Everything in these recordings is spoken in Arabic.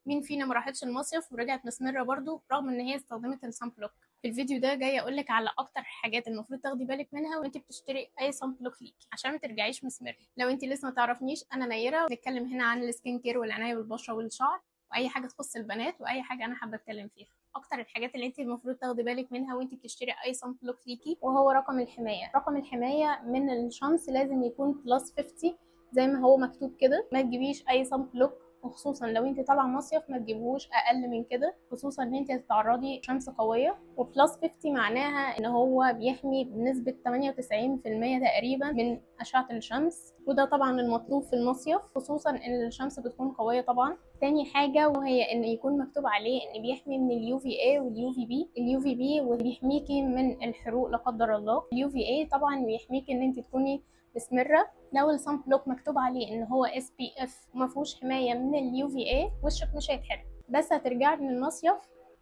مين فينا ما راحتش المصيف ورجعت مسمره برضو رغم ان هي استخدمت الصن بلوك؟ في الفيديو ده جايه اقول لك على اكتر حاجات المفروض تاخدي بالك منها وانت بتشتري اي صن بلوك ليكي عشان ما ترجعيش مسمره. لو انت لسه ما تعرفنيش، انا نيره، بنتكلم هنا عن السكين كير والعنايه بالبشره والشعر واي حاجه تخص البنات واي حاجه انا حابه اتكلم فيها. اكتر الحاجات اللي انت المفروض تاخدي بالك منها وانت بتشتري اي صن بلوك ليكي وهو رقم الحمايه. رقم الحمايه من الشمس لازم يكون بلس 50 زي ما هو مكتوب كده. ما تجيبيش اي صن بلوك، وخصوصا لو انت طالعه مصيف ما تجيبوش اقل من كده، خصوصا ان انت هتتعرضي شمس قويه. وبلس 50 معناها ان هو بيحمي بنسبه 98% تقريبا من اشعه الشمس، وده طبعا المطلوب في المصيف، خصوصا ان الشمس بتكون قويه طبعا. تاني حاجه وهي ان يكون مكتوب عليه ان بيحمي من اليو في اي واليو في بي. اليو في بي وبيحميكي من الحروق لا قدر الله. اليو في اي طبعا بيحميكي ان انت تكوني مسمره. لو الصن بلوك مكتوب عليه ان هو اس بي اف وما فيهوش حمايه من اليو في اي، وشك مش هيتحرق بس هترجعي من المصيف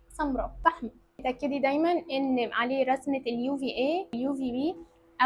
سمراء فحمه. اتاكدي دايما ان عليه رسمه اليو في اي اليو في بي،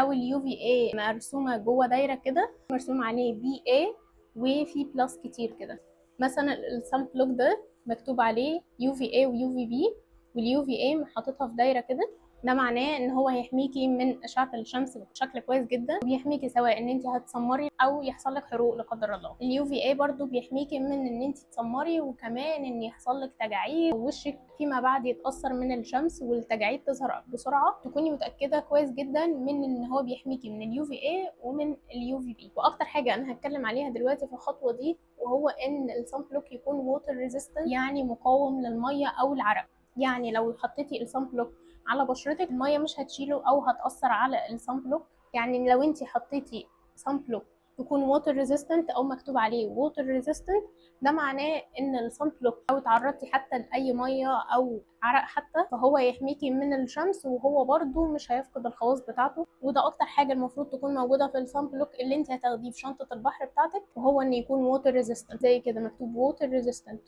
او اليو في اي مرسومه جوه دايره كده، مرسوم عليه بي اي وفي بلس كتير كده. مثلا الصن بلوك ده مكتوب عليه يو في اي ويو في بي، واليو في اي حاططها في دايره كده. ده معناه ان هو هيحميكي من اشعه الشمس بشكل كويس جدا، وبيحميكي سواء ان انت هتسمري او يحصل لك حروق لا قدر الله. اليو في اي برضو بيحميكي من ان انت تسمري، وكمان ان يحصل لك تجاعيد ووشك فيما بعد يتاثر من الشمس والتجاعيد تظهر بسرعه. تكوني متاكده كويس جدا من ان هو بيحميكي من اليو في اي ومن اليو في بي. واكتر حاجه انا هتكلم عليها دلوقتي في الخطوه دي وهو ان الصن بلوك يكون ووتر ريزيستنت، يعني مقاوم للميه او العرق. يعني لو حطيتي الصن بلوك على بشرتك الميه مش هتشيله او هتاثر على الصن بلوك. يعني لو انت حطيتي صن بلوك يكون ووتر ريزيستنت او مكتوب عليه ووتر ريزيستنت، ده معناه ان الصن بلوك لو تعرضتي حتى لاي ميه او عرق حتى فهو يحميكي من الشمس، وهو برده مش هيفقد الخواص بتاعته. وده اكتر حاجه المفروض تكون موجوده في الصن بلوك اللي انت هتاخديه في شنطه البحر بتاعتك، وهو ان يكون ووتر ريزيستنت زي كده مكتوب ووتر ريزيستنت.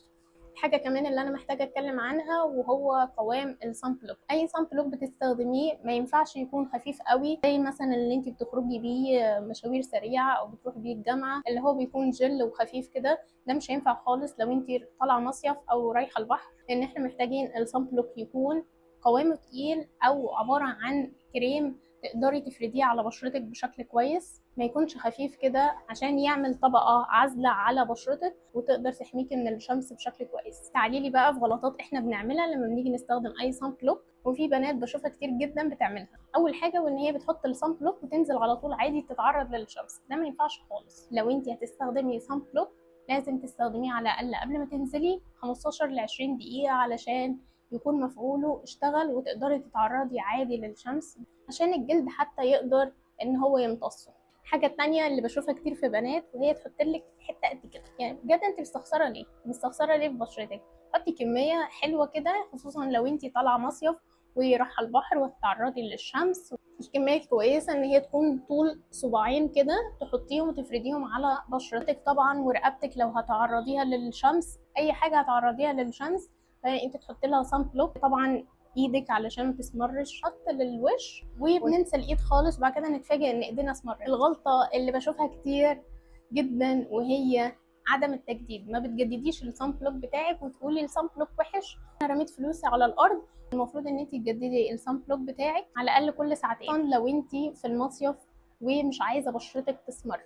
حاجه كمان اللي انا محتاجه اتكلم عنها وهو قوام الصن بلوك. اي صن بلوك بتستخدميه ما ينفعش يكون خفيف قوي زي مثلا اللي انت بتخرجي بيه مشاوير سريعه او بتروحي بيه الجامعه، اللي هو بيكون جل وخفيف كده. ده مش هينفع خالص لو انت طالعه مصيف او رايحه البحر، لان احنا محتاجين الصن بلوك يكون قوامه تقيل او عباره عن كريم تقدري تفرديه على بشرتك بشكل كويس، ما يكونش خفيف كده عشان يعمل طبقة عازلة على بشرتك وتقدر تحميكي من الشمس بشكل كويس. تعالي لي بقى في غلطات احنا بنعملها لما بنيجي نستخدم اي صن بلوك، وفي بنات بشوفها كتير جدا بتعملها. اول حاجه وان هي بتحط الصن بلوك وتنزل على طول عادي تتعرض للشمس. ده ما ينفعش خالص. لو انت هتستخدمي صن بلوك لازم تستخدميه على الاقل قبل ما تنزلي 15 ل 20 دقيقه علشان يكون مفعوله اشتغل وتقدري تتعرضي عادي للشمس عشان الجلد حتى يقدر ان هو يمتصه. الحاجه التانية اللي بشوفها كتير في بنات وهي تحط لك حته قد كده، يعني بجد انت مستخسره ليه؟ مستخسره ليه في بشرتك؟ حطي كميه حلوه كده، خصوصا لو انت طالعه مصيف ورايحه البحر وتتعرضي للشمس. الكميه الكويسه ان هي تكون طول صباعين كده، تحطيهم وتفرديهم على بشرتك طبعا ورقبتك لو هتعرضيها للشمس. اي حاجه هتعرضيها للشمس فانت تحطي لها صن بلوك. طبعا ايدك علشان ما تسمرش، حط للوش وبننسى الايد خالص وبعد كده نتفاجئ ان ايدينا اسمرت. الغلطه اللي بشوفها كتير جدا وهي عدم التجديد. ما بتجدديش الصن بلوك بتاعك وتقولي الصن بلوك وحش انا رميت فلوسي على الارض. المفروض ان انت تجددي الصن بلوك بتاعك على الاقل كل ساعتين لو انت في المصيف ومش عايزه بشرتك تسمر.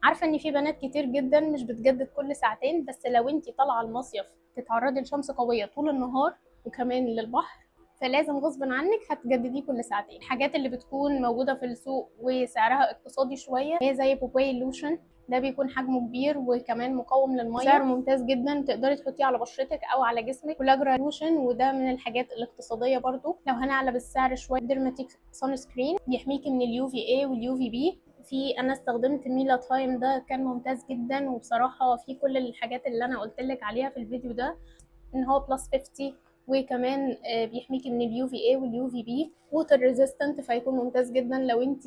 عارفه ان في بنات كتير جدا مش بتجدد كل ساعتين، بس لو انت طالعه المصيف تتعرضي لشمس قويه طول النهار وكمان للبحر فلازم غصب عنك هتجدديه كل ساعتين. الحاجات اللي بتكون موجوده في السوق وسعرها اقتصادي شويه هي زي بوباي لوشن. ده بيكون حجمه كبير وكمان مقاوم للميه، سعره ممتاز جدا، تقدري تحطيه على بشرتك او على جسمك. كولاجرا لوشن وده من الحاجات الاقتصاديه برضو. لو هنعلى بالسعر شويه ديرماتيك سان سكرين بيحميكي من اليو في اي واليو في بي. انا استخدمت ميلا تايم، ده كان ممتاز جدا، وبصراحه في كل الحاجات اللي انا قلت لك عليها في الفيديو ده ان هو بلس 50 وكمان بيحميكي من اليو في اي واليو في بي. ووتر ريزيستنت فهيكون ممتاز جدا لو انت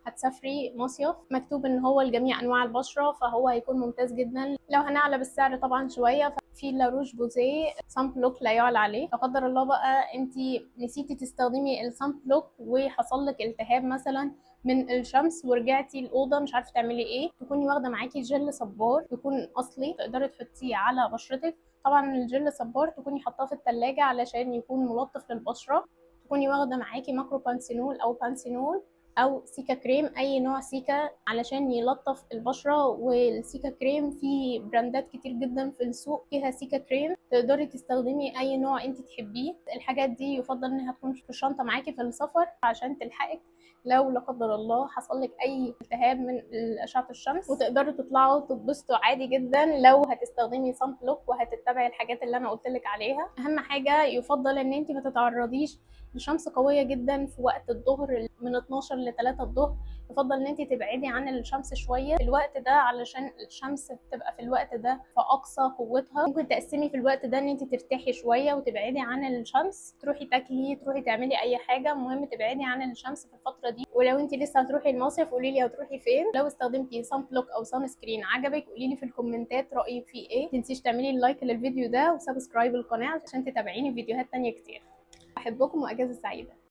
هتسافري مصيف. مكتوب ان هو لجميع انواع البشره فهو هيكون ممتاز جدا. لو هنعلى بالسعر طبعا شويه في لاروش بوزيه صن بلوك لا يعلى عليه. لا قدر الله بقى انت نسيتي تستخدمي الصن بلوك وحصل لك التهاب مثلا من الشمس ورجعتي الاوضه مش عارفه تعملي ايه، تكوني واخده معاكي جل صبار يكون اصلي تقدري تحطيه على بشرتك. طبعا الجل صبار تكوني حاطاه في التلاجة علشان يكون ملطف للبشرة. تكوني واخدة معاكي ماكرو بانسينول أو بانسينول أو سيكا كريم، أي نوع سيكا علشان يلطف البشرة. والسيكا كريم في براندات كتير جدا في السوق فيها سيكا كريم، تقدري تستخدمي أي نوع انت تحبيه. الحاجات دي يفضل انها تكون في الشنطة معاكي في السفر عشان تلحقك لو لا قدر الله حصل لك اي التهاب من اشعه الشمس، وتقدروا تطلعوا تتبسطوا عادي جدا لو هتستخدمي صن بلوك وهتتبعي الحاجات اللي انا قلت لك عليها. اهم حاجه يفضل ان انت ما تتعرضيش لشمس قويه جدا في وقت الظهر من 12 ل 3 الظهر. يفضل ان انت تبعدي عن الشمس شويه في الوقت ده علشان الشمس بتبقى في الوقت ده في اقصى قوتها. ممكن تقسمي في الوقت ده ان انت ترتاحي شويه وتبعدي عن الشمس، تروحي تاكلي، تروحي تعملي اي حاجه، المهم تبعدي عن الشمس في الفتره دي. ولو انت لسه هتروحي المصيف قولي لي هتروحي فين. لو استخدمتي صن بلوك او صن سكرين عجبك قولي لي في الكومنتات رايك فيه ايه. متنسيش تعملي لايك للفيديو ده وسبسكرايب القناه عشان تتابعيني فيديوهات تانية كتير. بحبكم واجازه سعيده.